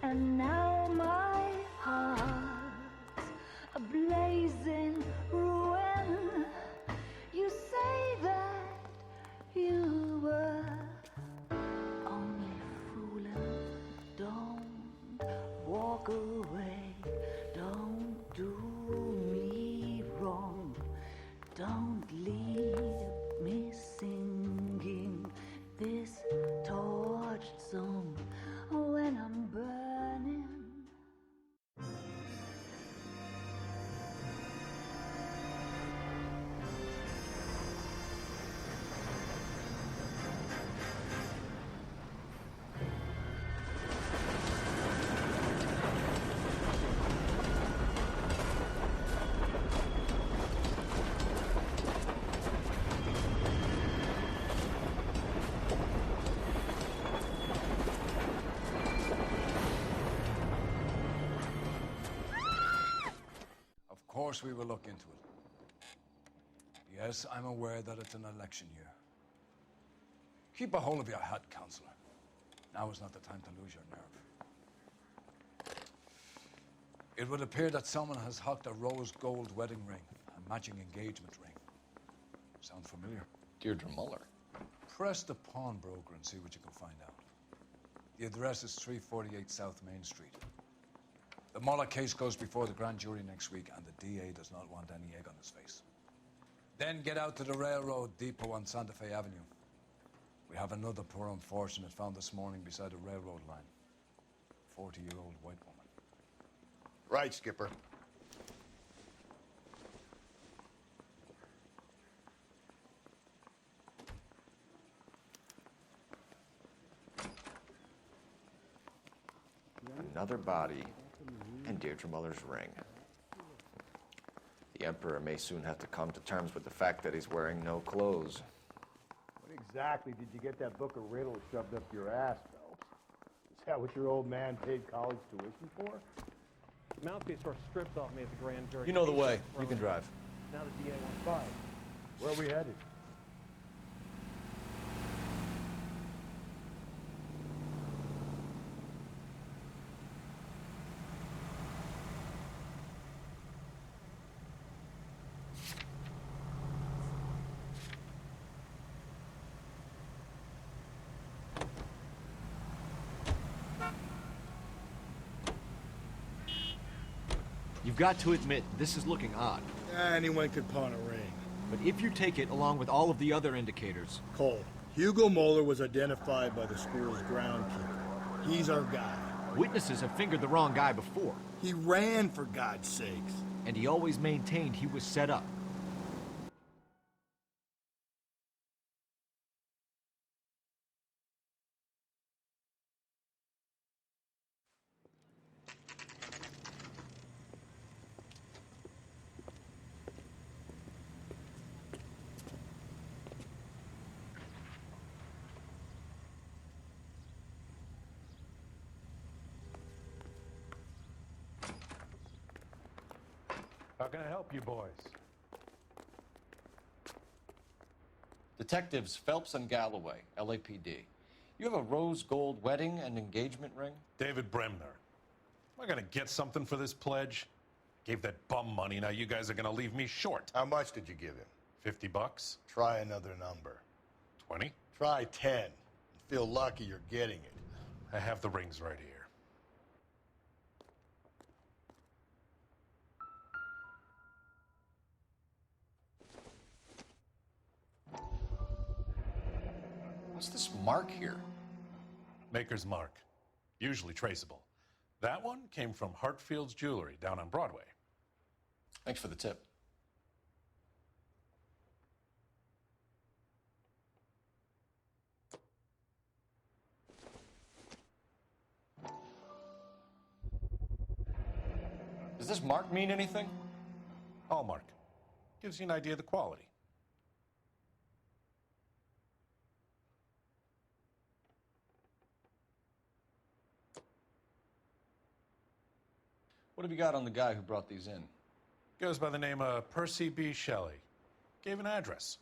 And now my heart's a blazing ruin. You say that you were only fooling. Don't walk away. Don't do me wrong. Don't leave me singing this torched song when I'm burning. Of course we will look into it. Yes, I'm aware that it's an election year. Keep a hold of your hat, Counselor. Now is not the time to lose your nerve. It would appear that someone has hocked a rose gold wedding ring, a matching engagement ring. Sound familiar? Deirdre Muller. Press the pawnbroker and see what you can find out. The address is 348 South Main Street. The Muller case goes before the grand jury next week, and the DA does not want any egg on his face. Then get out to the railroad depot on Santa Fe Avenue. We have another poor unfortunate found this morning beside a railroad line. 40-year-old white woman. Right, Skipper. Another body and Deirdre Muller's ring. The Emperor may soon have to come to terms with the fact that he's wearing no clothes. What exactly did you get that book of riddles shoved up your ass, Phelps? Is that what your old man paid college tuition for? Mouthpiece were stripped off me at the grand jury. You know the way. You can drive. Now the DA wants Fine. Where are we headed? You've got to admit, this is looking odd. Anyone could pawn a ring. But if you take it along with all of the other indicators... Cole, Hugo Moeller was identified by the school's groundkeeper. He's our guy. Witnesses have fingered the wrong guy before. He ran, for God's sakes. And he always maintained he was set up. How can I help you boys? Detectives Phelps and Galloway, LAPD. You have a rose gold wedding and engagement ring? David Bremner. Am I gonna get something for this pledge? Gave that bum money, now you guys are gonna leave me short. How much did you give him? $50? Try another number. 20? Try 10. And feel lucky you're getting it. I have the rings right here. What's this mark here? Maker's mark. Usually traceable. That one came from Hartfield's Jewelry down on Broadway. Thanks for the tip. Does this mark mean anything? Hallmark. Gives you an idea of the quality. What have you got on the guy who brought these in? Goes by the name of Percy B. Shelley. Gave an address.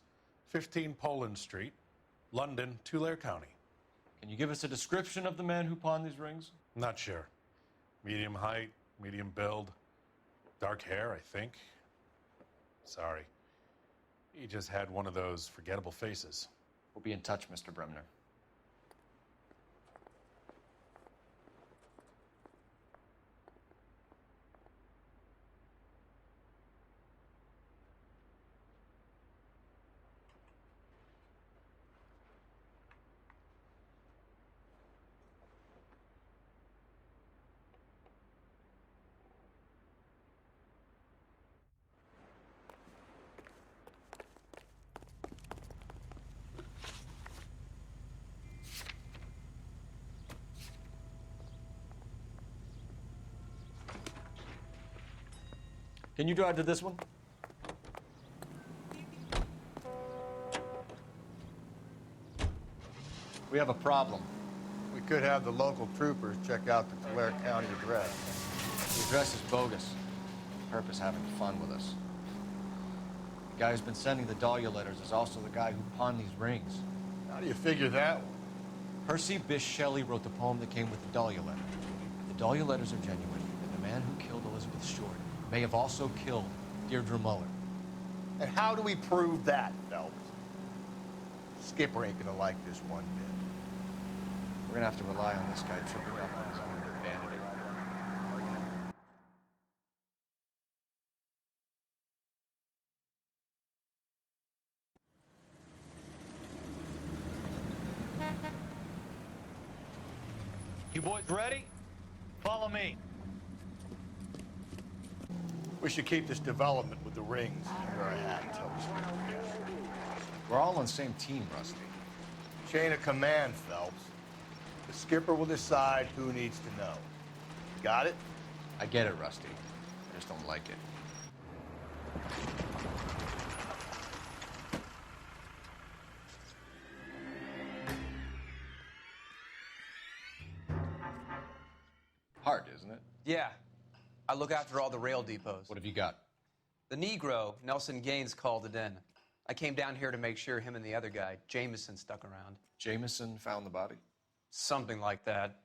15 Poland Street, London, Tulare County. Can you give us a description of the man who pawned these rings? Not sure. Medium height, medium build, dark hair, I think. Sorry. He just had one of those forgettable faces. We'll be in touch, Mr. Bremner. Can you drive to this one? We have a problem. We could have the local troopers check out the Tulare County address. The address is bogus. Purpose having fun with us. The guy who's been sending the Dahlia letters is also the guy who pawned these rings. How do you figure that one? Percy Bysshe Shelley wrote the poem that came with the Dahlia letter. If the Dahlia letters are genuine, then the man who killed Elizabeth Short may have also killed Deirdre Muller. And how do we prove that, Phelps? Skipper ain't gonna like this one bit. We're gonna have to rely on this guy tripping up on his own vanity. You boys ready? Follow me. We should keep this development with the rings under our hat until we speak again. We're all on the same team, Rusty. Chain of command, Phelps. The skipper will decide who needs to know. Got it? I get it, Rusty. I just don't like it. Hard, isn't it? Yeah. I look after all the rail depots. What have you got? The Negro, Nelson Gaines, called it in. I came down here to make sure him and the other guy, Jameson, stuck around. Jameson found the body? Something like that.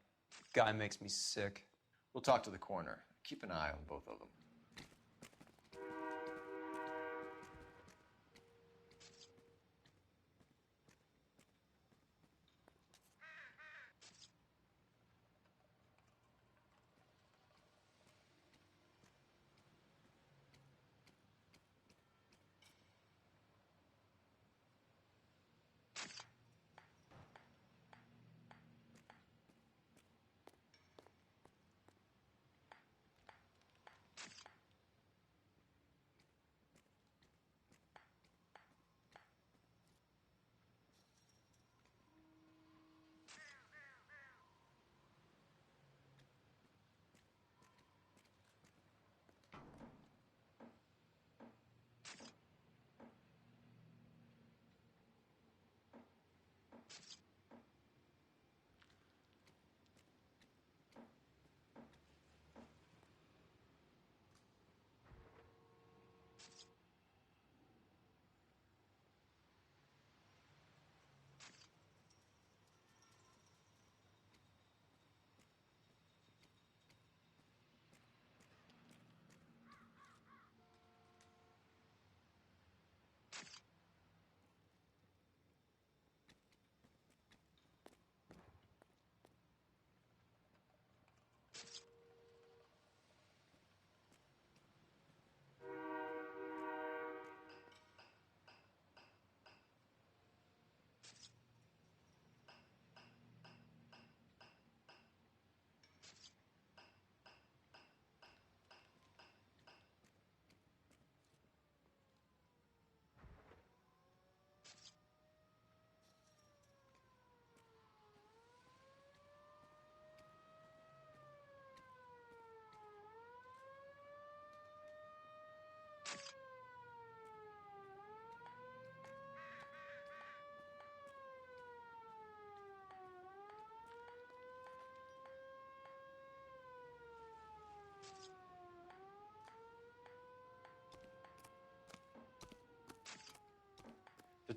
Guy makes me sick. We'll talk to the coroner. Keep an eye on both of them.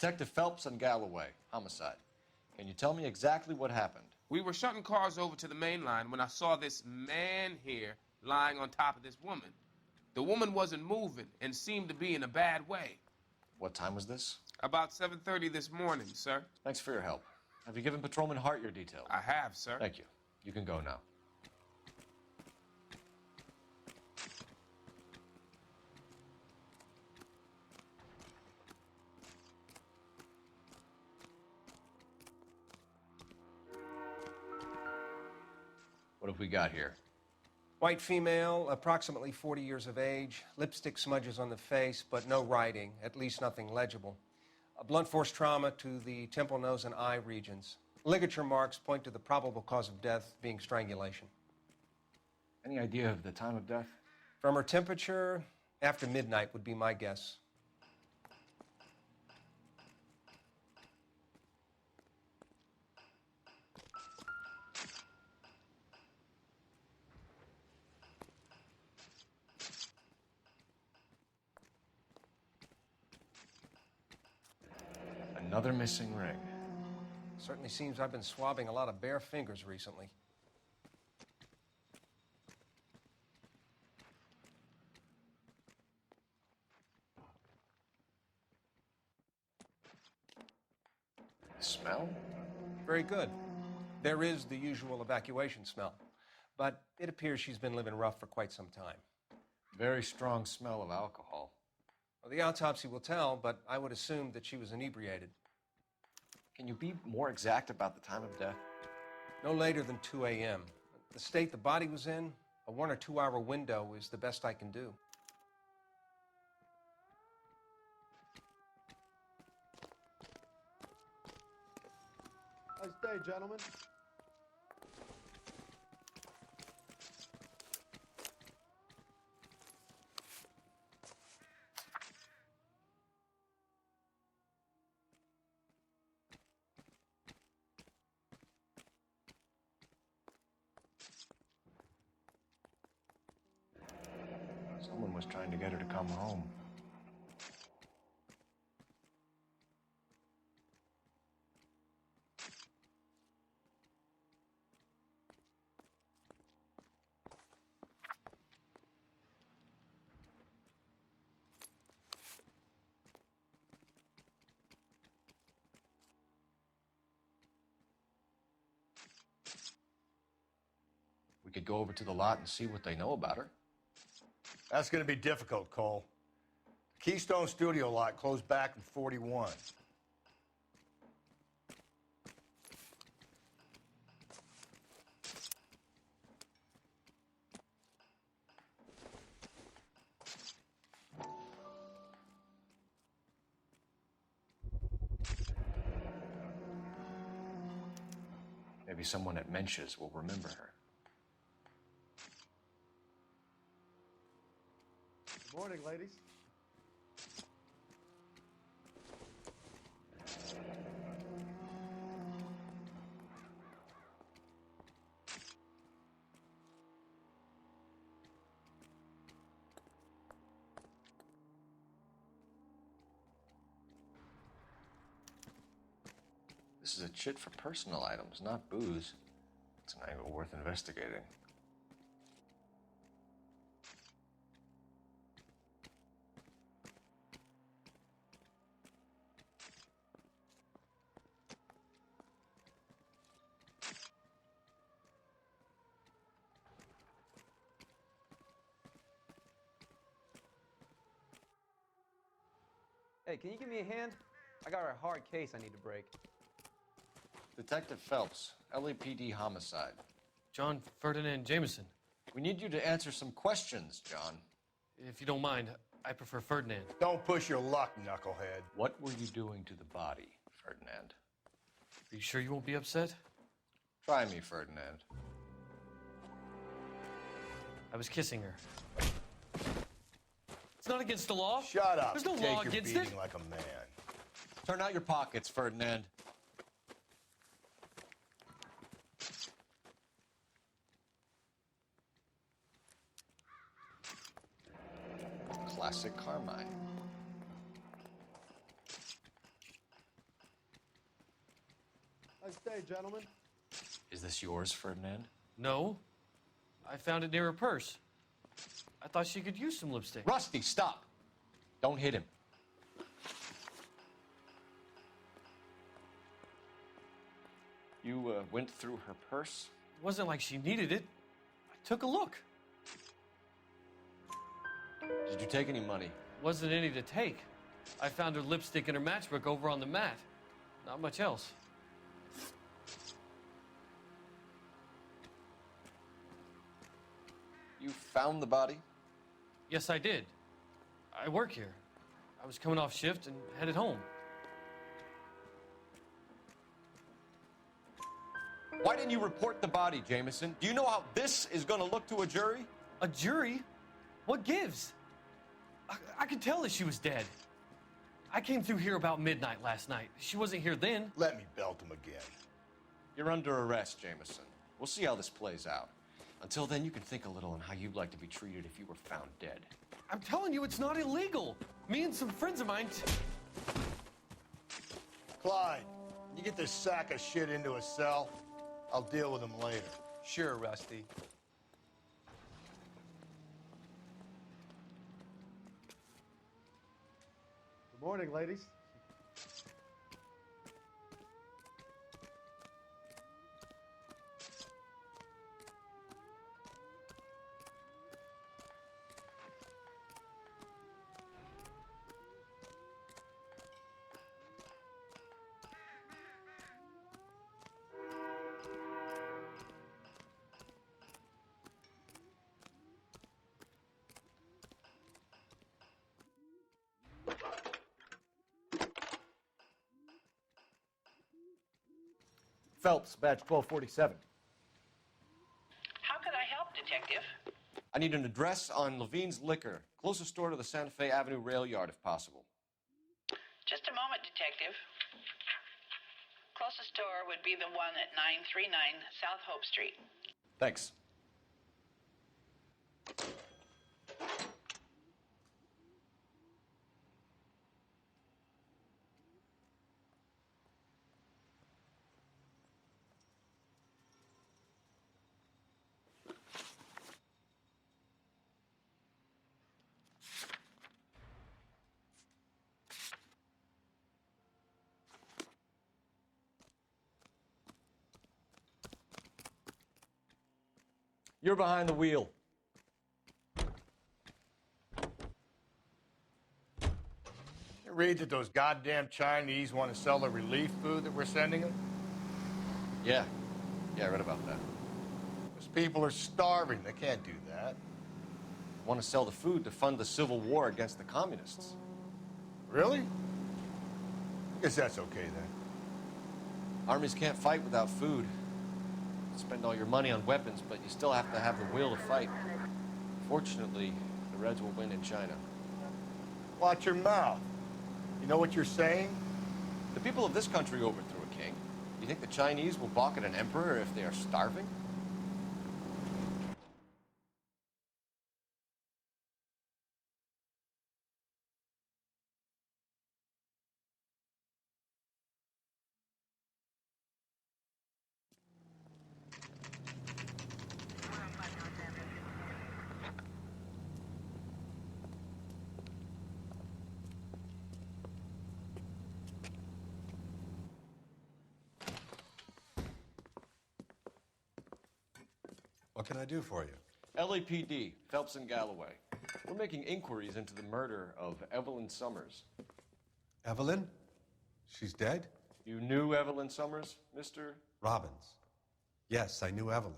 Detective Phelps and Galloway, homicide. Can you tell me exactly what happened? We were shutting cars over to the main line when I saw this man here lying on top of this woman. The woman wasn't moving and seemed to be in a bad way. What time was this? About 7:30 this morning, sir. Thanks for your help. Have you given Patrolman Hart your details? I have, sir. Thank you. You can go now. What have we got here? White female, approximately 40 years of age, lipstick smudges on the face, but no writing, at least nothing legible. A blunt force trauma to the temple, nose, and eye regions. Ligature marks point to the probable cause of death being strangulation. Any idea of the time of death? From her temperature, after midnight would be my guess. Another missing ring. Certainly seems I've been swabbing a lot of bare fingers recently. Smell? Very good. There is the usual evacuation smell, but it appears she's been living rough for quite some time. Very strong smell of alcohol. Well, the autopsy will tell, but I would assume that she was inebriated. Can you be more exact about the time of death? No later than 2 a.m. The state the body was in, a 1 or 2 hour window is the best I can do. Nice day, gentlemen. Someone was trying to get her to come home. We could go over to the lot and see what they know about her. That's going to be difficult, Cole. The Keystone Studio lot closed back in 41. Maybe someone at Mensch's will remember her. Good morning, ladies. This is a chit for personal items, not booze. It's an angle worth investigating. Hey, can you give me a hand? I got a hard case I need to break. Detective Phelps, LAPD homicide. John Ferdinand Jameson. We need you to answer some questions, John. If you don't mind, I prefer Ferdinand. Don't push your luck, knucklehead. What were you doing to the body, Ferdinand? Are you sure you won't be upset? Try me, Ferdinand. I was kissing her. It's not against the law. Shut up. There's no Take law your against beating it. like a man. Turn out your pockets, Ferdinand. Classic Carmine. Nice day, gentlemen. Is this yours, Ferdinand? No. I found it near her purse. I thought she could use some lipstick. Rusty, stop! Don't hit him. You went through her purse? It wasn't like she needed it. I took a look. Did you take any money? Wasn't any to take. I found her lipstick and her matchbook over on the mat. Not much else. You found the body? Yes, I did. I work here. I was coming off shift and headed home. Why didn't you report the body, Jameson? Do you know how this is going to look to a jury? A jury? What gives? I could tell that she was dead. I came through here about midnight last night. She wasn't here then. Let me belt him again. You're under arrest, Jameson. We'll see how this plays out. Until then, you can think a little on how you'd like to be treated if you were found dead. I'm telling you, it's not illegal. Me and some friends of mine... Clyde, you get this sack of shit into a cell. I'll deal with him later. Sure, Rusty. Good morning, ladies. Phelps, badge 1247. How can I help, Detective? I need an address on Levine's Liquor, closest store to the Santa Fe Avenue rail yard, if possible. Just a moment, Detective. Closest store would be the one at 939 South Hope Street. Thanks. You're behind the wheel. You read that those goddamn Chinese want to sell the relief food that we're sending them? Yeah. Yeah, I read about that. Those people are starving. They can't do that. Want to sell the food to fund the civil war against the communists. Really? I guess that's okay then. Armies can't fight without food. Spend all your money on weapons, but you still have to have the will to fight. Fortunately, the Reds will win in China. Watch your mouth. You know what you're saying? The people of this country overthrew a king. You think the Chinese will balk at an emperor if they are starving? What can I do for you? LAPD, Phelps and Galloway. We're making inquiries into the murder of Evelyn Summers. Evelyn? She's dead? You knew Evelyn Summers, Mr. Robbins. Yes, I knew Evelyn.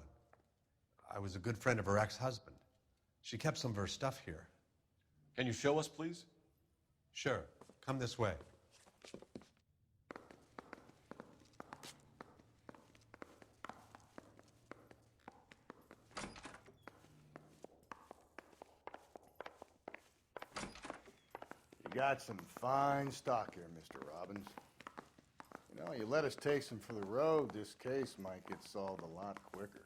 I was a good friend of her ex-husband. She kept some of her stuff here. Can you show us, please? Sure. Come this way. You got some fine stock here, Mr. Robbins. You know, you let us take some for the road, this case might get solved a lot quicker.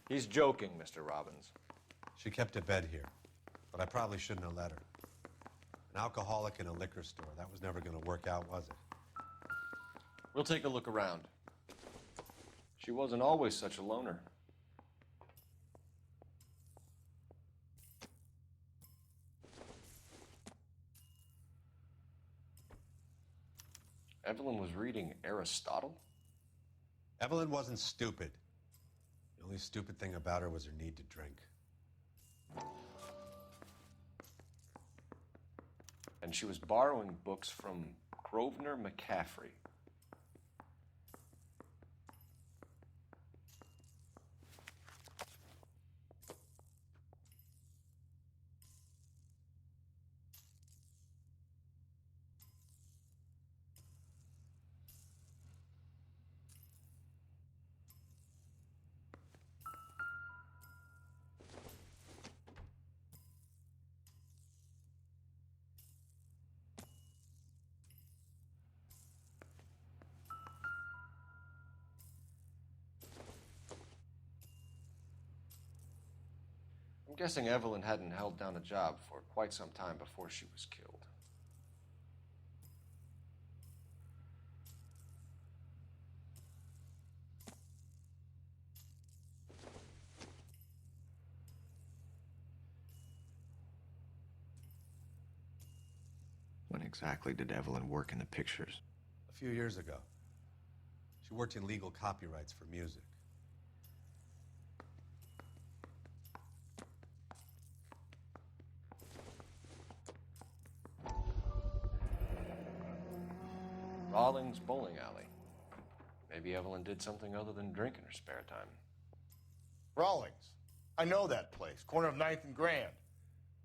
He's joking, Mr. Robbins. She kept a bed here, but I probably shouldn't have let her. An alcoholic in a liquor store. That was never going to work out, was it? We'll take a look around. She wasn't always such a loner. Evelyn was reading Aristotle? Evelyn wasn't stupid. The only stupid thing about her was her need to drink. And she was borrowing books from Grosvenor McCaffrey. I'm guessing Evelyn hadn't held down a job for quite some time before she was killed. When exactly did Evelyn work in the pictures? A few years ago. She worked in legal copyrights for music. Rawlings Bowling Alley. Maybe Evelyn did something other than drink in her spare time. Rawlings. I know that place. Corner of 9th and Grand.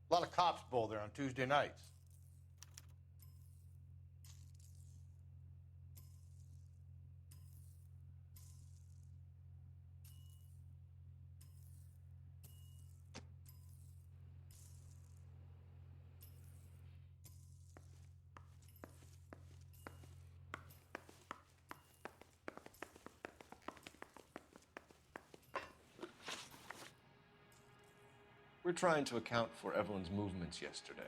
A lot of cops bowl there on Tuesday nights. We're trying to account for Evelyn's movements yesterday.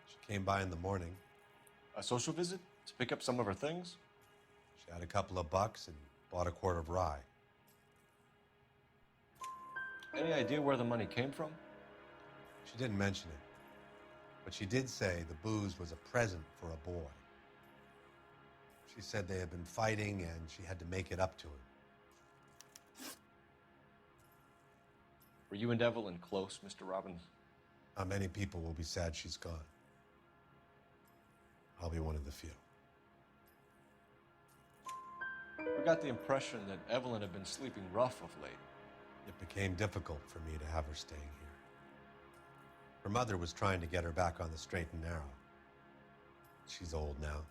She came by in the morning. A social visit? To pick up some of her things? She had a couple of bucks and bought a quart of rye. Any idea where the money came from? She didn't mention it. But she did say the booze was a present for a boy. She said they had been fighting and she had to make it up to him. Were you and Evelyn close, Mr. Robbins? Not many people will be sad she's gone. I'll be one of the few. We got the impression that Evelyn had been sleeping rough of late. It became difficult for me to have her staying here. Her mother was trying to get her back on the straight and narrow. She's old now.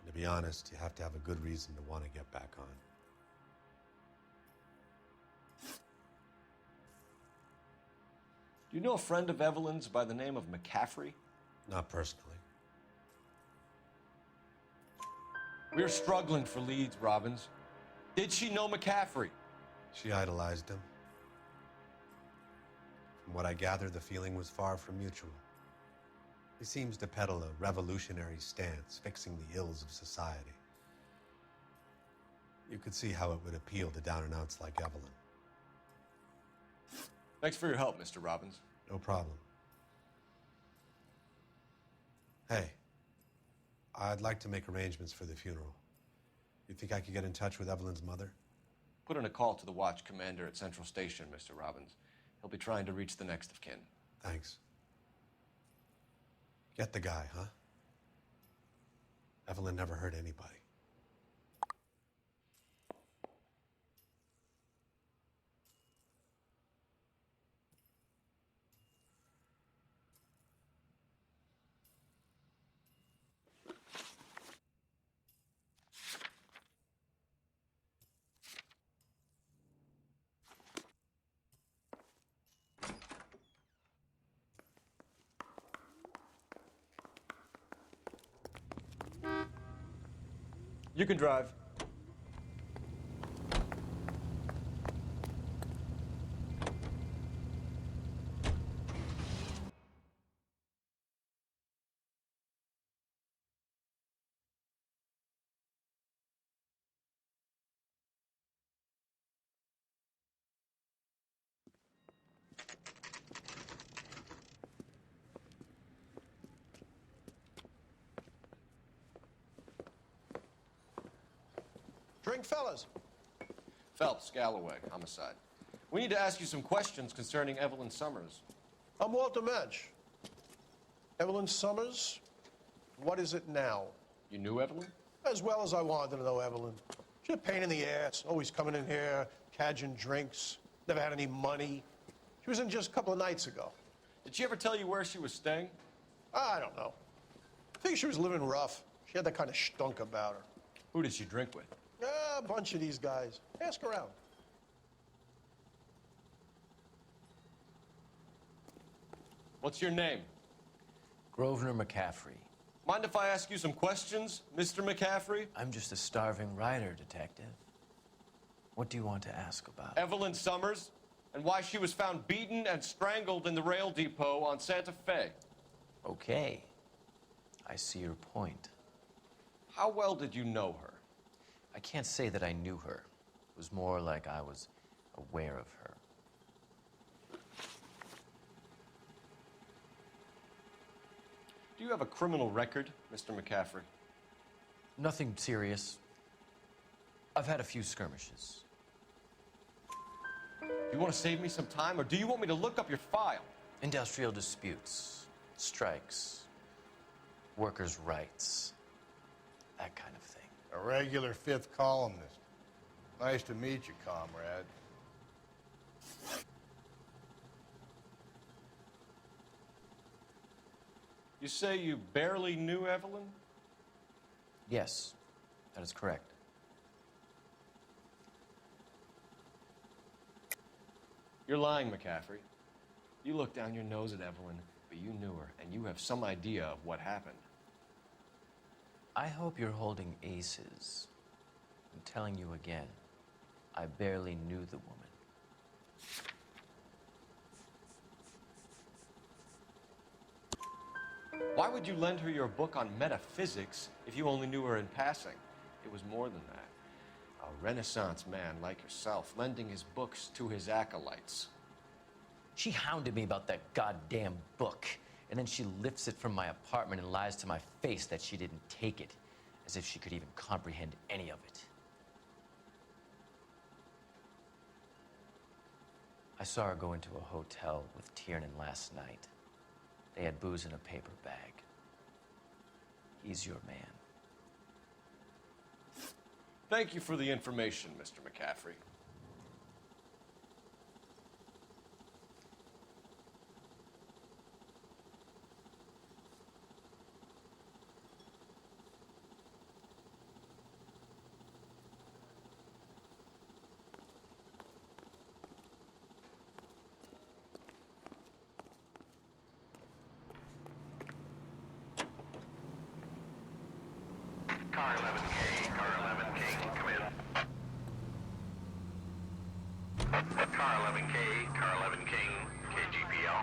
And to be honest, you have to have a good reason to want to get back on. Do you know a friend of Evelyn's by the name of McCaffrey? Not personally. We're struggling for leads, Robbins. Did she know McCaffrey? She idolized him. From what I gather, the feeling was far from mutual. He seems to peddle a revolutionary stance, fixing the ills of society. You could see how it would appeal to down-and-outs like Evelyn. Thanks for your help, Mr. Robbins. No problem. Hey, I'd like to make arrangements for the funeral. You think I could get in touch with Evelyn's mother? Put in a call to the watch commander at Central Station, Mr. Robbins. He'll be trying to reach the next of kin. Thanks. Get the guy, huh? Evelyn never hurt anybody. You can drive. Drink, fellas. Phelps, Galloway, homicide. We need to ask you some questions concerning Evelyn Summers. I'm Walter Mensch. Evelyn Summers, what is it now? You knew Evelyn? As well as I wanted to know Evelyn. She's a pain in the ass, always coming in here, cadging drinks, never had any money. She was in just a couple of nights ago. Did she ever tell you where she was staying? I don't know. I think she was living rough. She had that kind of stunk about her. Who did she drink with? A bunch of these guys. Ask around. What's your name? Grosvenor McCaffrey. Mind if I ask you some questions, Mr. McCaffrey? I'm just a starving writer, Detective. What do you want to ask about? Evelyn Summers, and why she was found beaten and strangled in the rail depot on Santa Fe. Okay. I see your point. How well did you know her? I can't say that I knew her. It was more like I was aware of her. Do you have a criminal record, Mr. McCaffrey? Nothing serious. I've had a few skirmishes. Do you want to save me some time, or do you want me to look up your file? Industrial disputes, strikes, workers' rights, that kind of thing. A regular fifth columnist. Nice to meet you, comrade. You say you barely knew Evelyn? Yes, that is correct. You're lying, McCaffrey. You looked down your nose at Evelyn, but you knew her, and you have some idea of what happened. I hope you're holding aces. I'm telling you again, I barely knew the woman. Why would you lend her your book on metaphysics if you only knew her in passing? It was more than that. A Renaissance man like yourself, lending his books to his acolytes. She hounded me about that goddamn book, and then she lifts it from my apartment and lies to my face that she didn't take it, as if she could even comprehend any of it. I saw her go into a hotel with Tiernan last night. They had booze in a paper bag. He's your man. Thank you for the information, Mr. McCaffrey. Car 11K, Car 11K, come in. Car 11K, Car 11 King, KGPL.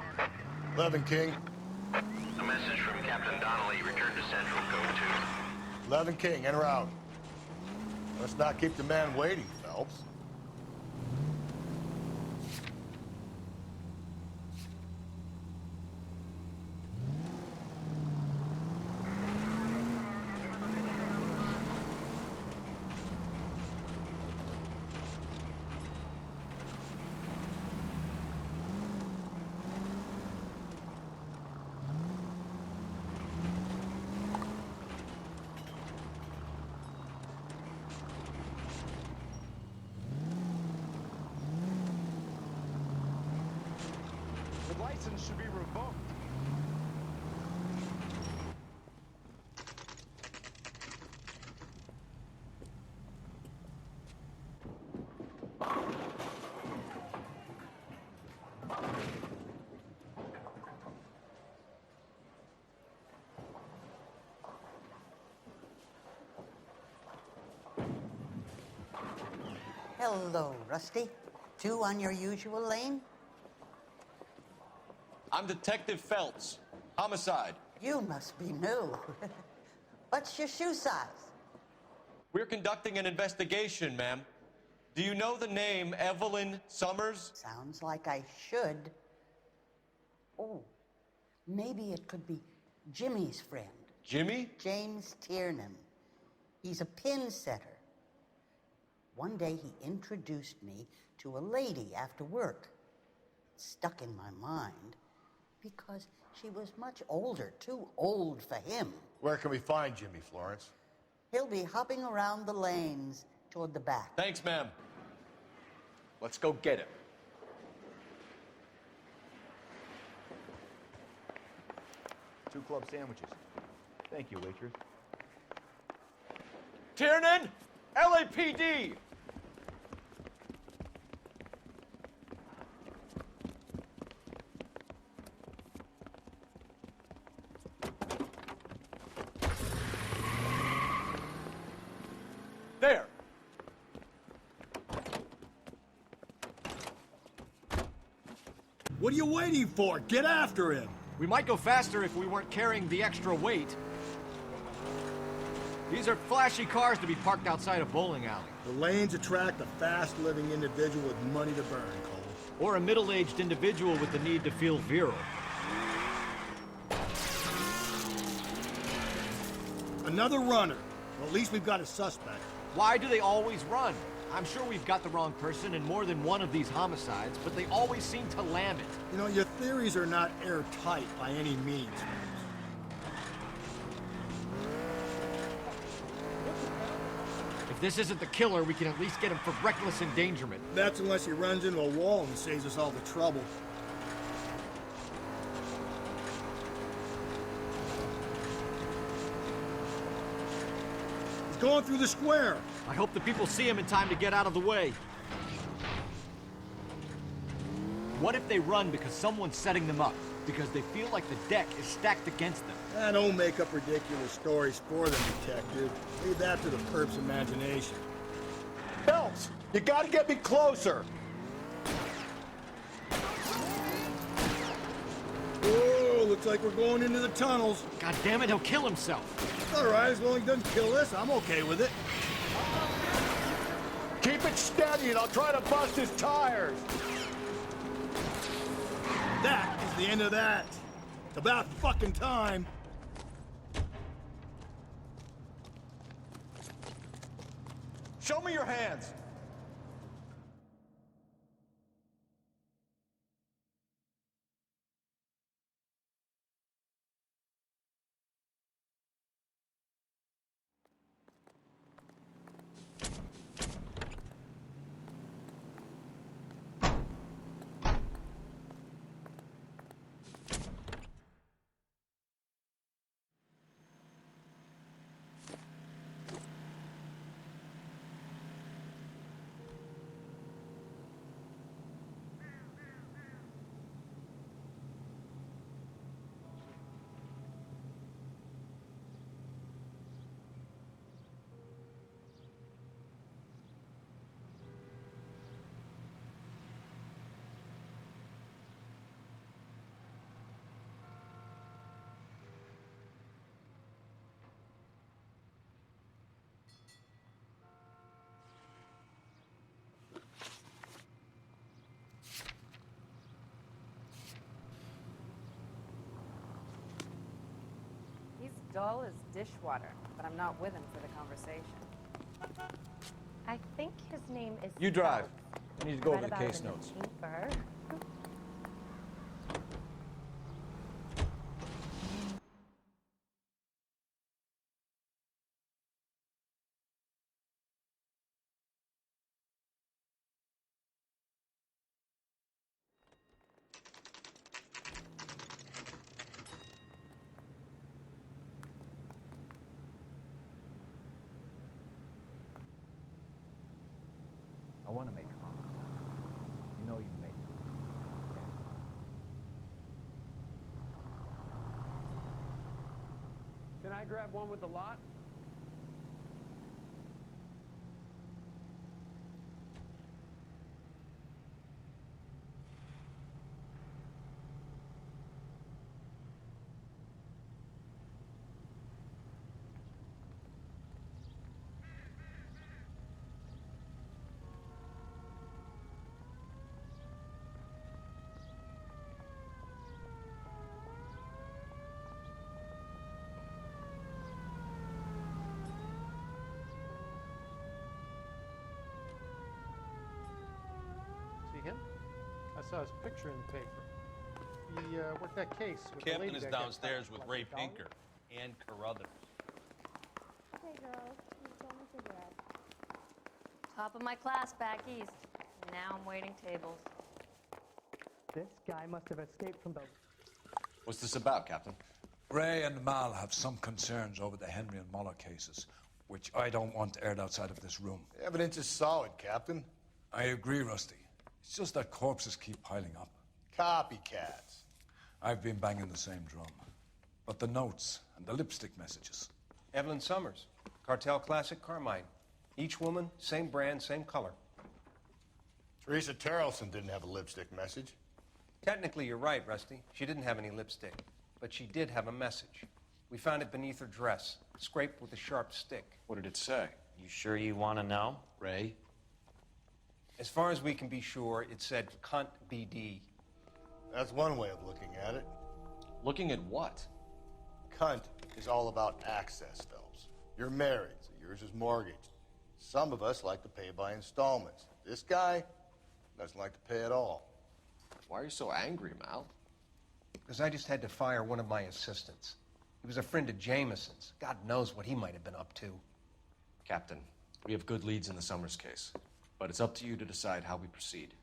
11 King. A message from Captain Donnelly, return to Central, code 2. 11 King, en route. Let's not keep the man waiting, Phelps. The license should be revoked. Hello, Rusty. Two on your usual lane? I'm Detective Phelps. Homicide. You must be new. What's your shoe size? We're conducting an investigation, ma'am. Do you know the name Evelyn Summers? Sounds like I should. Oh, maybe it could be Jimmy's friend. Jimmy? James Tiernan. He's a pin setter. One day he introduced me to a lady after work. It stuck in my mind because she was much older, too old for him. Where can we find Jimmy, Florence? He'll be hopping around the lanes toward the back. Thanks, ma'am. Let's go get him. 2 club sandwiches. Thank you, waitress. Tiernan! LAPD! There! What are you waiting for? Get after him! We might go faster if we weren't carrying the extra weight. These are flashy cars to be parked outside a bowling alley. The lanes attract a fast-living individual with money to burn, Cole. Or a middle-aged individual with the need to feel virile. Another runner. Well, at least we've got a suspect. Why do they always run? I'm sure we've got the wrong person in more than one of these homicides, but they always seem to lam it. You know, your theories are not airtight by any means. If this isn't the killer, we can at least get him for reckless endangerment. That's unless he runs into a wall and saves us all the trouble. He's going through the square. I hope the people see him in time to get out of the way. What if they run because someone's setting them up? Because they feel like the deck is stacked against them? Don't make up ridiculous stories for them, detective. Leave that to the perp's imagination. Phelps, you gotta get me closer. Whoa, looks like we're going into the tunnels. God damn it, he'll kill himself. All right, as long as he doesn't kill us, I'm okay with it. Keep it steady and I'll try to bust his tires. That is the end of that. It's about fucking time. Show me your hands. Dull as dishwater, but I'm not with him for the conversation. I think his name is... You drive. I need to go Read over the about case him in notes. paper. I want to make comments. You know you've made them. Can I grab one with the lot? I saw his picture in the paper. He worked that case with the Captain lady is that got downstairs caught. with What, Ray the dollar? Pinker and Carruthers. Hey, girls. Who's going a cigarette? Top of my class back east. Now I'm waiting tables. This guy must have escaped from the... What's this about, Captain? Ray and Mal have some concerns over the Henry and Muller cases, which I don't want aired outside of this room. The evidence is solid, Captain. I agree, Rusty. It's just that corpses keep piling up. Copycats. I've been banging the same drum. But the notes and the lipstick messages. Evelyn Summers, Cartel Classic Carmine. Each woman, same brand, same color. Teresa Terrelson didn't have a lipstick message. Technically, you're right, Rusty. She didn't have any lipstick, but she did have a message. We found it beneath her dress, scraped with a sharp stick. What did it say? You sure you want to know? Ray? As far as we can be sure, it said cunt BD. That's one way of looking at it. Looking at what? Cunt is all about access, Phelps. You're married, so yours is mortgaged. Some of us like to pay by installments. This guy doesn't like to pay at all. Why are you so angry, Mal? Because I just had to fire one of my assistants. He was a friend of Jameson's. God knows what he might have been up to. Captain, we have good leads in the Summers case, but it's up to you to decide how we proceed.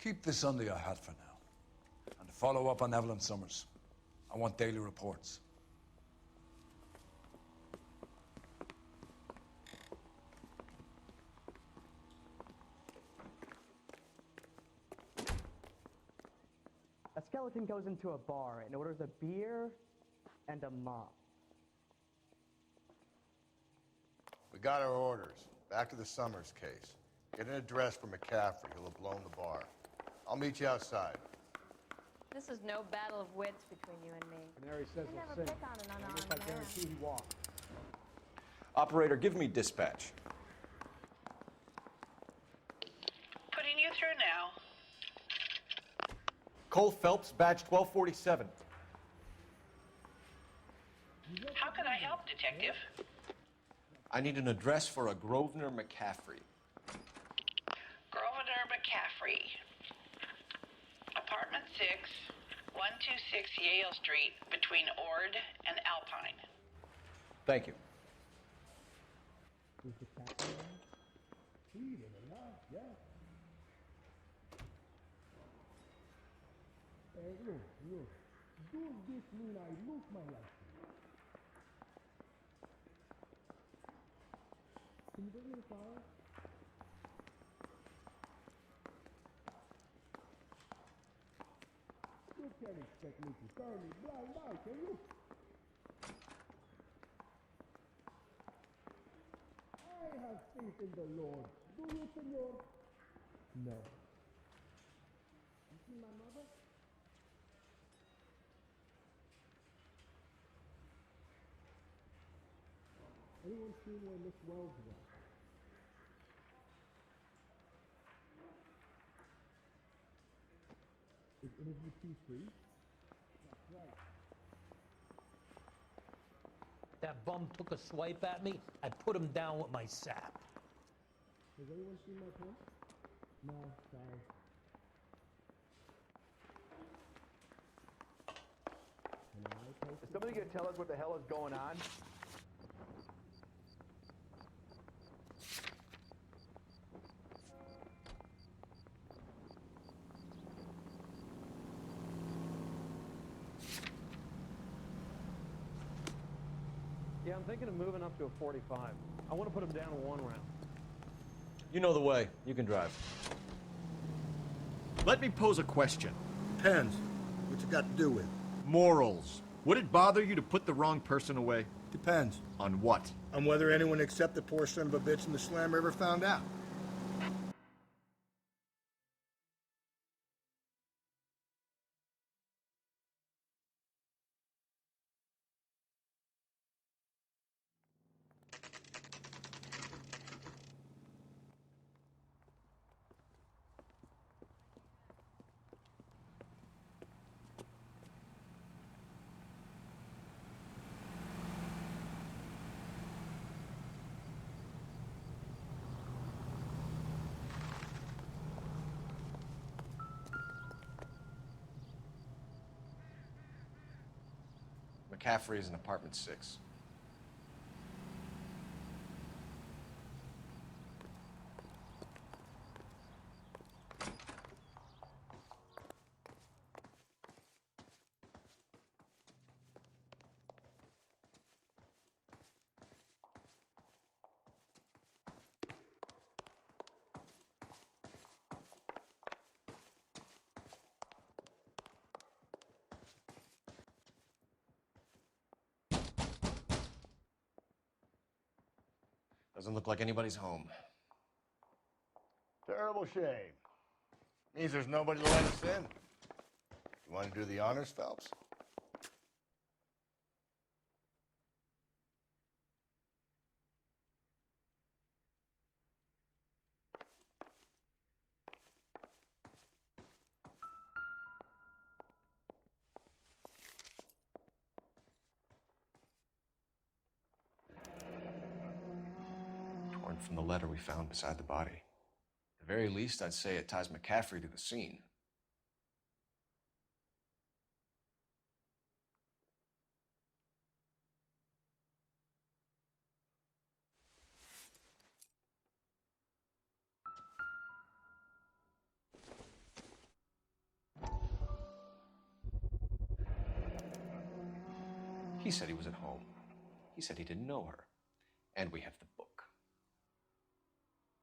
Keep this under your hat for now. And follow up on Evelyn Summers. I want daily reports. A skeleton goes into a bar and orders a beer and a mop. We got our orders. Back to the Summers case. Get an address for McCaffrey. He'll have blown the bar. I'll meet you outside. This is no battle of wits between you and me. Canary says You he'll never sing. pick on an I unarmed guess I man. guarantee he won't. Operator, give me dispatch. Putting you through now. Cole Phelps, badge 1247. How can I help, Detective? I need an address for a Grosvenor McCaffrey. Grosvenor McCaffrey. Apartment 6, 126 Yale Street, between Ord and Alpine. Thank you. Hey, look. Does this mean I lose my license? Can you bring me the fire? You can't expect me to turn a blind eye, can you? I have faith in the Lord. Do you, senor? No. You see my mother? Anyone seen where Miss Wells went? Is interview 2 free? That's right. That bum took a swipe at me. I put him down with my sap. Has anyone seen my pin? No, sorry. Is somebody gonna tell us what the hell is going on? Yeah, I'm thinking of moving up to a 45. I want to put him down to 1 round. You know the way. You can drive. Let me pose a question. Depends. What's it got to do with? Morals. Would it bother you to put the wrong person away? Depends. On what? On whether anyone except the poor son of a bitch in the slammer ever found out. McCaffrey is in apartment 6. Doesn't look like anybody's home. Terrible shame. Means there's nobody to let us in. You want to do the honors, Phelps? Torn from the letter we found beside the body. At the very least, I'd say it ties McCaffrey to the scene. He said he was at home. He said he didn't know her. And we have the book.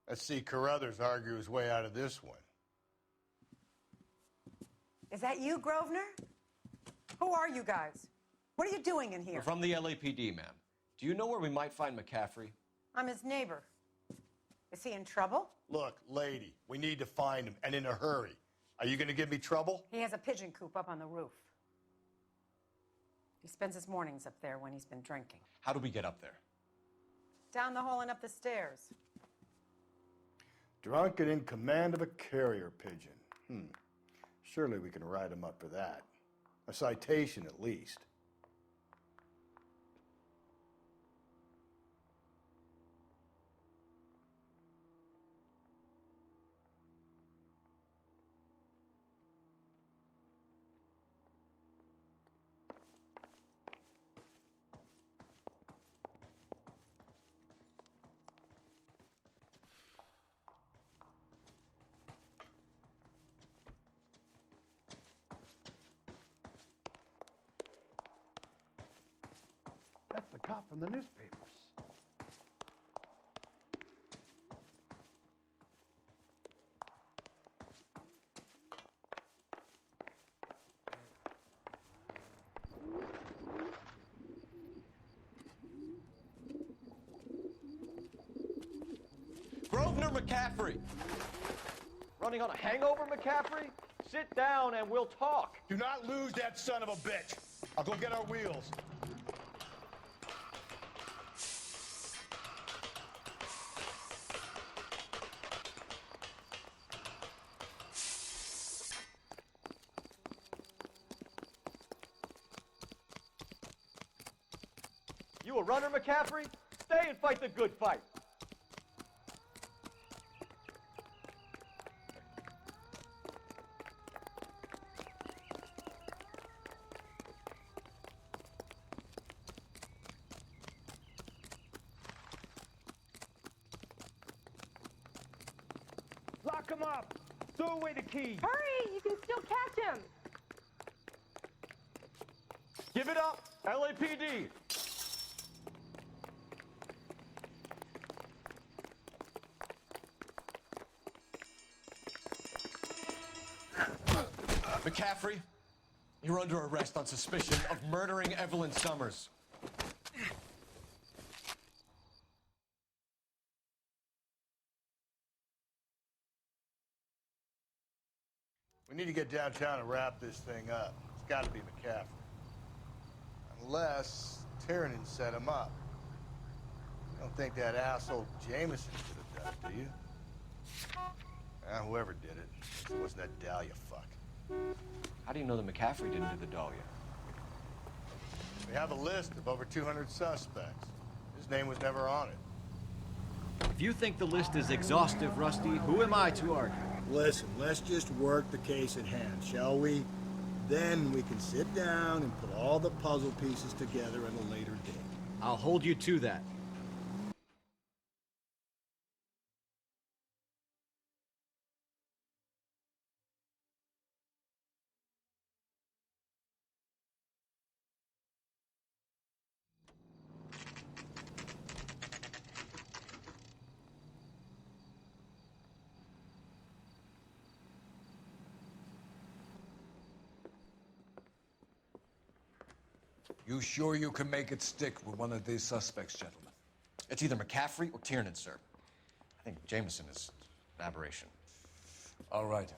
Let's see Carruthers argue his way out of this one. Is that you, Grosvenor? Who are you guys? What are you doing in here? We're from the LAPD, ma'am. Do you know where we might find McCaffrey? I'm his neighbor. Is he in trouble? Look, lady, we need to find him, and in a hurry. Are you going to give me trouble? He has a pigeon coop up on the roof. He spends his mornings up there when he's been drinking. How do we get up there? Down the hall and up the stairs. Drunk and in command of a carrier pigeon. Surely we can write him up for that. A citation, at least. That's the cop from the newspapers. Grosvenor McCaffrey! Running on a hangover, McCaffrey? Sit down and we'll talk. Do not lose that son of a bitch. I'll go get our wheels. You a runner, McCaffrey? Stay and fight the good fight. Lock him up! Throw away the key! Hurry! You can still catch him! Give it up, LAPD! McCaffrey, you're under arrest on suspicion of murdering Evelyn Summers. We need to get downtown and wrap this thing up. It's got to be McCaffrey. Unless Tiernan set him up. You don't think that asshole Jameson could have done it, do you? Whoever did it. It wasn't that Dahlia fuck. How do you know that McCaffrey didn't do the Dahlia? We have a list of over 200 suspects. His name was never on it. If you think the list is exhaustive, Rusty, who am I to argue? Listen, let's just work the case at hand, shall we? Then we can sit down and put all the puzzle pieces together at a later date. I'll hold you to that. You sure you can make it stick with one of these suspects, gentlemen? It's either McCaffrey or Tiernan, sir. I think Jameson is an aberration. All right.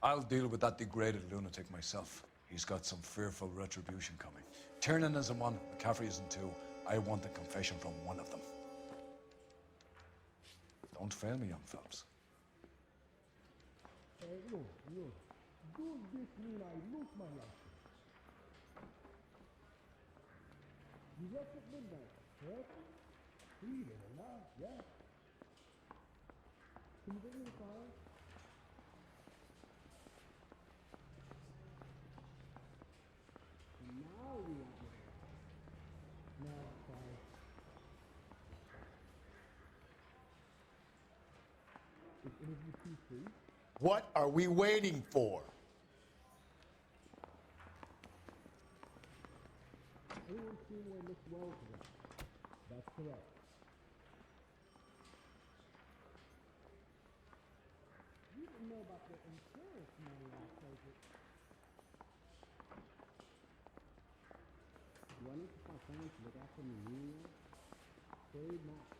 I'll deal with that degraded lunatic myself. He's got some fearful retribution coming. Tiernan isn't one, McCaffrey isn't two. I want a confession from one of them. Don't fail me, young fellows. Look. Does this mean I lose my license? You left at midnight, correct? Freedom, yeah? Can you bring me a car? And now we want to no, sorry. Is interview 2 free? What are we waiting for? Everyone seen where Miss Wells went. That's correct. You didn't know about the insurance money I paid it. Do I need to find someone to look after me union? Very much.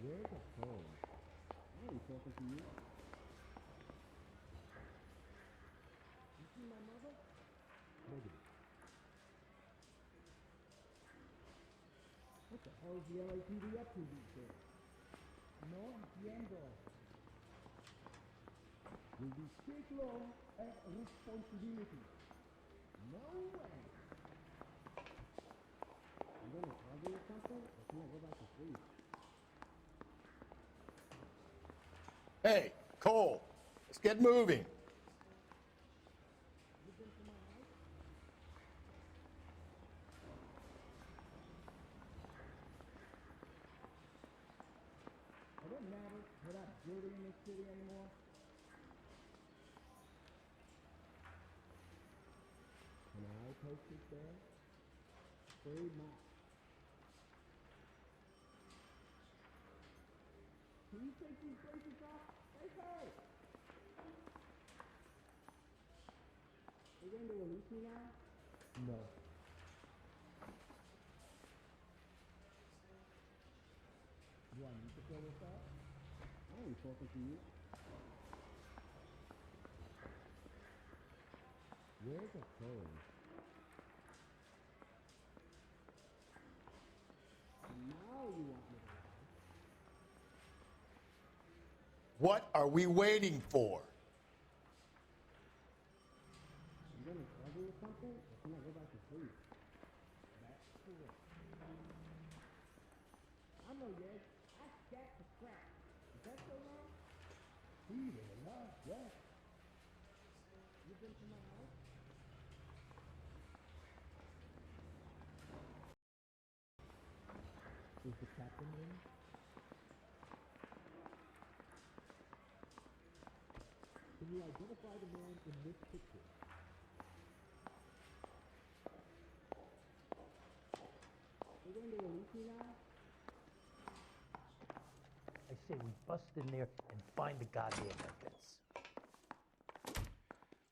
Where's the phone? I ain't talking to you. You see my mother? Negative. What the hell is the LAPD up to these days? No entiendo. Will be strict law and responsibility. No way. You gonna trouble or something? Or can I go back to sleep? Hey, Cole, let's get moving. It doesn't matter. We're not building in this city anymore. Can I post it there? Very much. Can you take these braces off? Hey! Are you going to release me now? No. Do I need to fill this out? I ain't talking to you. Where's the code? Now you want me to lie. What are we waiting for? You gonna trouble or something? Or can I go back to sleep? That's cool. I know, yes. I scat the scrap. Is that so wrong? Freedom, yes. You been to my house? Is the captain in? Can you identify the man in this picture? You're going to release me now? I say we bust in there and find the goddamn evidence.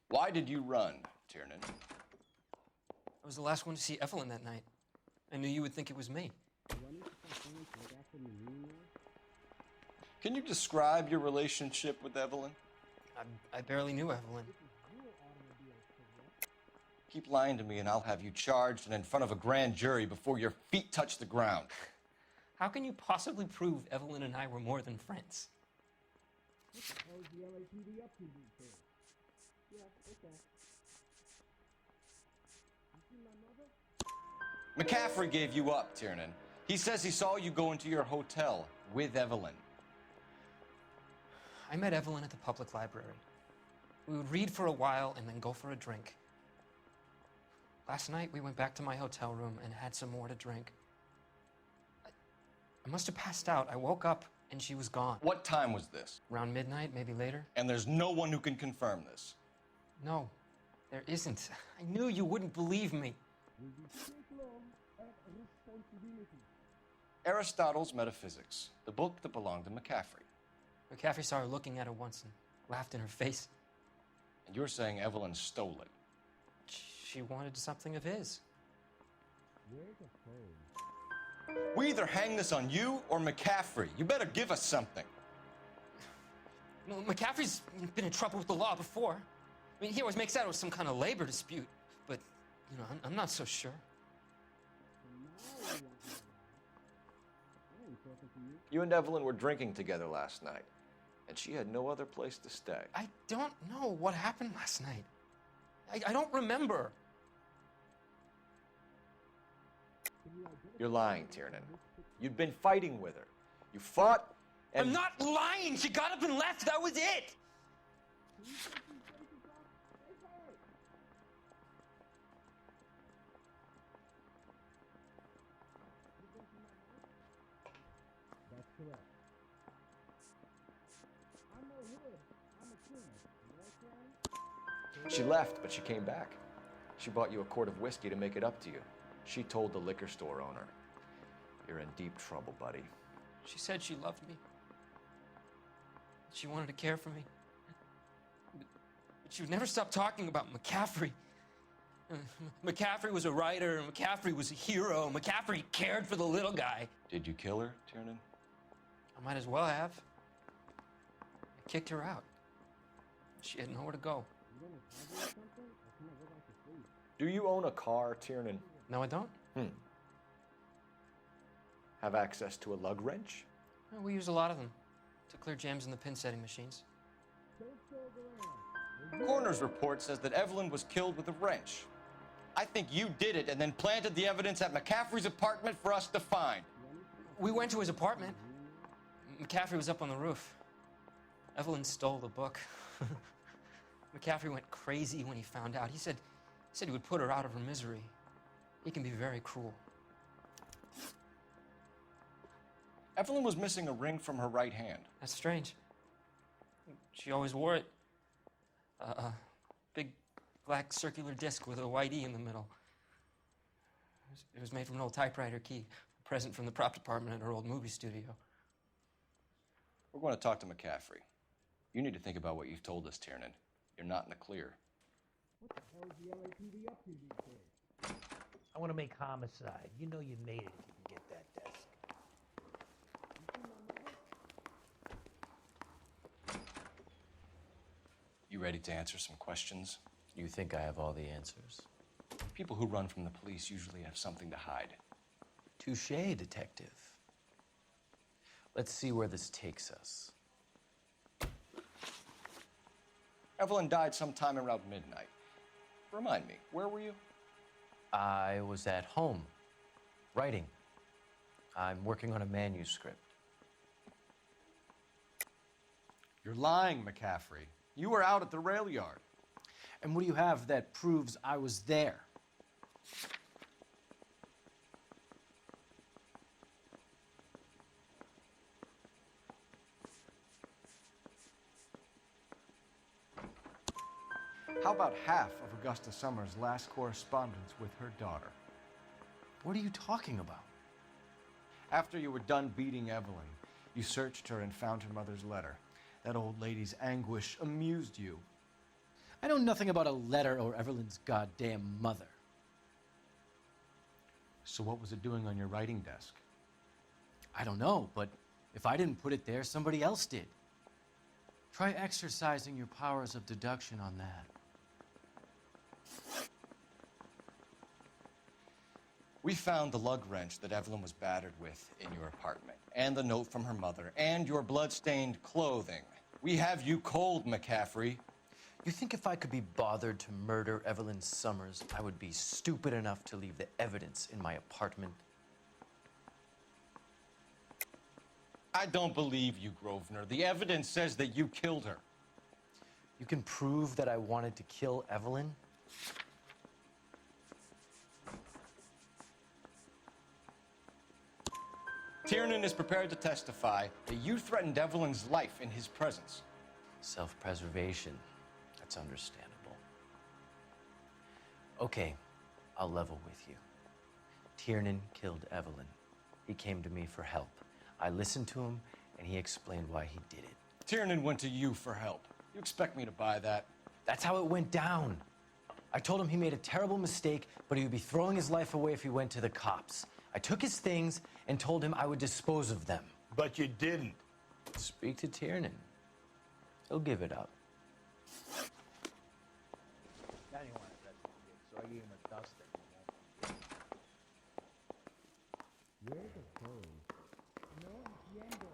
Why did you run, Tiernan? I was the last one to see Evelyn that night. I knew you would think it was me. Can you describe your relationship with Evelyn? I barely knew Evelyn. Keep lying to me and I'll have you charged and in front of a grand jury before your feet touch the ground. How can you possibly prove Evelyn and I were more than friends? What the hell is the LAPD up to these days? Yeah, okay. You see my mother? McCaffrey gave you up, Tiernan. He says he saw you go into your hotel with Evelyn. I met Evelyn at the public library. We would read for a while and then go for a drink. Last night, we went back to my hotel room and had some more to drink. I must have passed out. I woke up and she was gone. What time was this? Around midnight, maybe later. And there's no one who can confirm this. No, there isn't. I knew you wouldn't believe me. Aristotle's Metaphysics, the book that belonged to McCaffrey. McCaffrey saw her looking at it once and laughed in her face. And you're saying Evelyn stole it? She wanted something of his. We either hang this on you or McCaffrey. You better give us something. Well, McCaffrey's been in trouble with the law before. I mean, he always makes out it was some kind of labor dispute, but, you know, I'm not so sure. You and Evelyn were drinking together last night, and she had no other place to stay. I don't know what happened last night. I don't remember. You're lying, Tiernan. You'd been fighting with her. You fought, and... I'm not lying! She got up and left! That was it! That's correct. I'm no hood. I'm a criminal. You know what I'm saying? She left, but she came back. She bought you a quart of whiskey to make it up to you. She told the liquor store owner. You're in deep trouble, buddy. She said she loved me. She wanted to care for me. But she would never stop talking about McCaffrey. McCaffrey was a writer, McCaffrey was a hero, McCaffrey cared for the little guy. Did you kill her, Tiernan? I might as well have. I kicked her out. She had nowhere to go. Do you own a car, Tiernan? No, I don't. Have access to a lug wrench? Well, we use a lot of them to clear jams in the pin setting machines. Coroner's report says that Evelyn was killed with a wrench. I think you did it and then planted the evidence at McCaffrey's apartment for us to find. We went to his apartment. McCaffrey was up on the roof. Evelyn stole the book. McCaffrey went crazy when he found out. He said he would put her out of her misery. He can be very cruel. Evelyn was missing a ring from her right hand. That's strange. She always wore it. A big black circular disc with a white E in the middle. It was made from an old typewriter key, a present from the prop department at her old movie studio. We're going to talk to McCaffrey. You need to think about what you've told us, Tiernan. You're not in the clear. What the hell is the LAPD up to these days? I want to make homicide. You know you made it if you can get that desk. You ready to answer some questions? You think I have all the answers? People who run from the police usually have something to hide. Touché, detective. Let's see where this takes us. Evelyn died sometime around midnight. Remind me, where were you? I was at home, writing. I'm working on a manuscript. You're lying, McCaffrey. You were out at the rail yard. And what do you have that proves I was there? How about half of Augusta Summers' last correspondence with her daughter? What are you talking about? After you were done beating Evelyn, you searched her and found her mother's letter. That old lady's anguish amused you. I know nothing about a letter or Evelyn's goddamn mother. So what was it doing on your writing desk? I don't know, but if I didn't put it there, somebody else did. Try exercising your powers of deduction on that. We found the lug wrench that Evelyn was battered with in your apartment, and the note from her mother, and your blood-stained clothing. We have you cold, McCaffrey. You think if I could be bothered to murder Evelyn Summers, I would be stupid enough to leave the evidence in my apartment? I don't believe you, Grosvenor. The evidence says that you killed her. You can prove that I wanted to kill Evelyn? Tiernan is prepared to testify that you threatened Evelyn's life in his presence. Self-preservation. That's understandable. Okay, I'll level with you. Tiernan killed Evelyn. He came to me for help. I listened to him, and he explained why he did it. Tiernan went to you for help. You expect me to buy that? That's how it went down. I told him he made a terrible mistake, but he would be throwing his life away if he went to the cops. I took his things and told him I would dispose of them. But you didn't. Speak to Tiernan. He'll give it up. Daddy wanted that kid, so I gave him a dusting. Where's the phone? No, entiendo.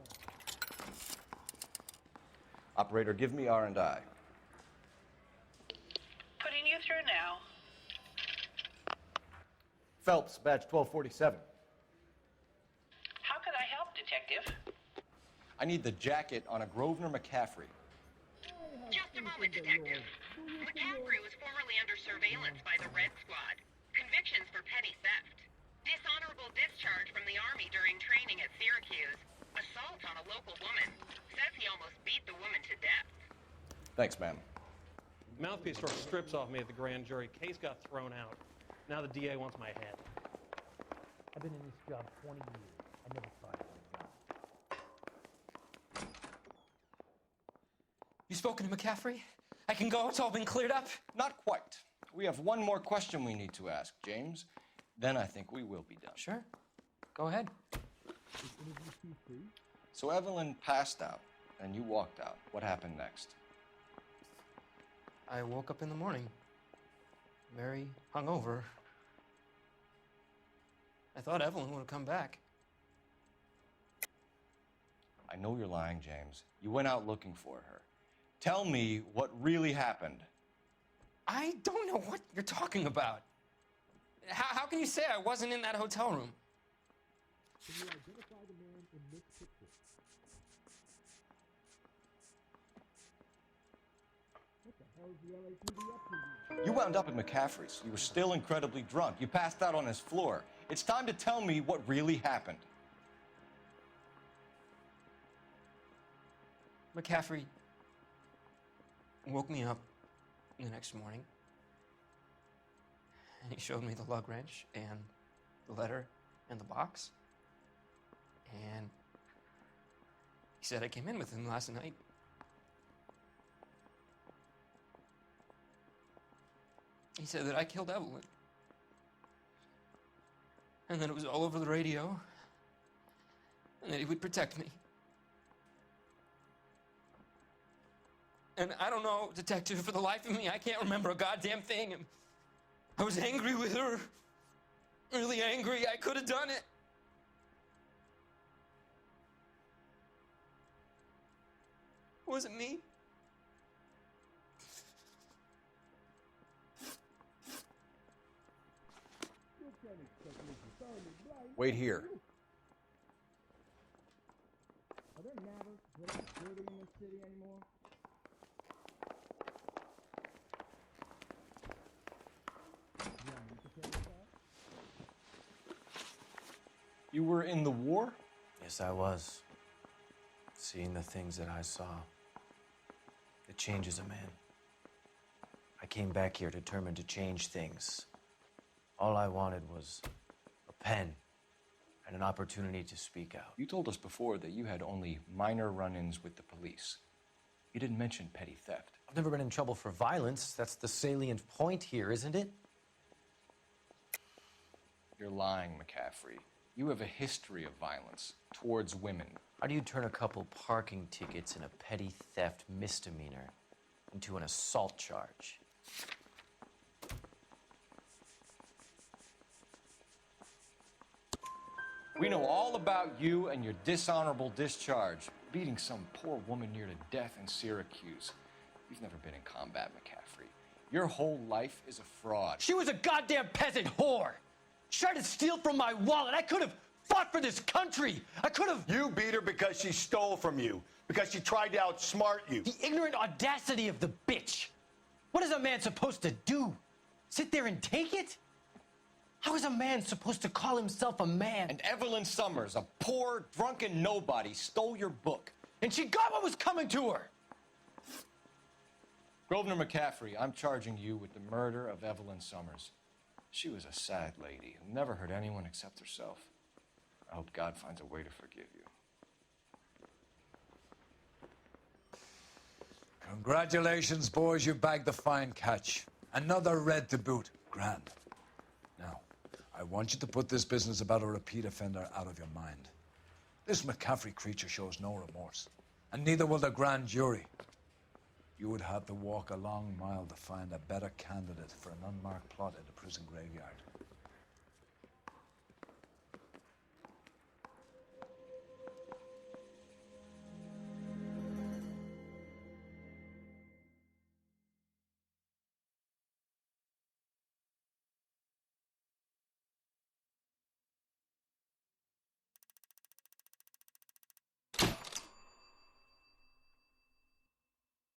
Operator, give me R&I. Putting you through now. Phelps, badge 1247. How could I help, Detective? I need the jacket on a Grosvenor McCaffrey. Just a moment, Detective. McCaffrey was formerly under surveillance by the Red Squad. Convictions for petty theft. Dishonorable discharge from the Army during training at Syracuse. Assault on a local woman. Says he almost beat the woman to death. Thanks, ma'am. Mouthpiece tore strips off me at the grand jury. Case got thrown out. Now the DA wants my head. I've been in this job 20 years. I never thought I would die. You spoken to McCaffrey? I can go? It's all been cleared up? Not quite. We have one more question we need to ask, James. Then I think we will be done. Sure. Go ahead. So Evelyn passed out, and you walked out. What happened next? I woke up in the morning, very hungover. I thought Evelyn would have come back. I know you're lying, James. You went out looking for her. Tell me what really happened. I don't know what you're talking about. How can you say I wasn't in that hotel room? Can you identify the man in this picture? What the hell is the LAPD up to? You wound up at McCaffrey's. You were still incredibly drunk. You passed out on his floor. It's time to tell me what really happened. McCaffrey woke me up the next morning, and he showed me the lug wrench and the letter and the box. And he said I came in with him last night. He said that I killed Evelyn. And that it was all over the radio. And that he would protect me. And I don't know, Detective, for the life of me, I can't remember a goddamn thing. I was angry with her. Really angry. I could have done it. Was it me? Wait here. Are there never good security in this city anymore? You were in the war? Yes, I was. Seeing the things that I saw. It changes a man. I came back here determined to change things. All I wanted was a pen and an opportunity to speak out. You told us before that you had only minor run-ins with the police. You didn't mention petty theft. I've never been in trouble for violence. That's the salient point here, isn't it? You're lying, McCaffrey. You have a history of violence towards women. How do you turn a couple parking tickets and a petty theft misdemeanor into an assault charge? We know all about you and your dishonorable discharge, beating some poor woman near to death in Syracuse. You've never been in combat, McCaffrey. Your whole life is a fraud. She was a goddamn peasant whore! She tried to steal from my wallet. I could have fought for this country. I could have... You beat her because she stole from you, because she tried to outsmart you. The ignorant audacity of the bitch. What is a man supposed to do? Sit there and take it? How is a man supposed to call himself a man? And Evelyn Summers, a poor, drunken nobody, stole your book. And she got what was coming to her. Grosvenor McCaffrey, I'm charging you with the murder of Evelyn Summers. She was a sad lady who never hurt anyone except herself. I hope God finds a way to forgive you. Congratulations, boys. You bagged the fine catch. Another red to boot. Grand. Now, I want you to put this business about a repeat offender out of your mind. This McCaffrey creature shows no remorse, and neither will the grand jury. You would have to walk a long mile to find a better candidate for an unmarked plot in the prison graveyard.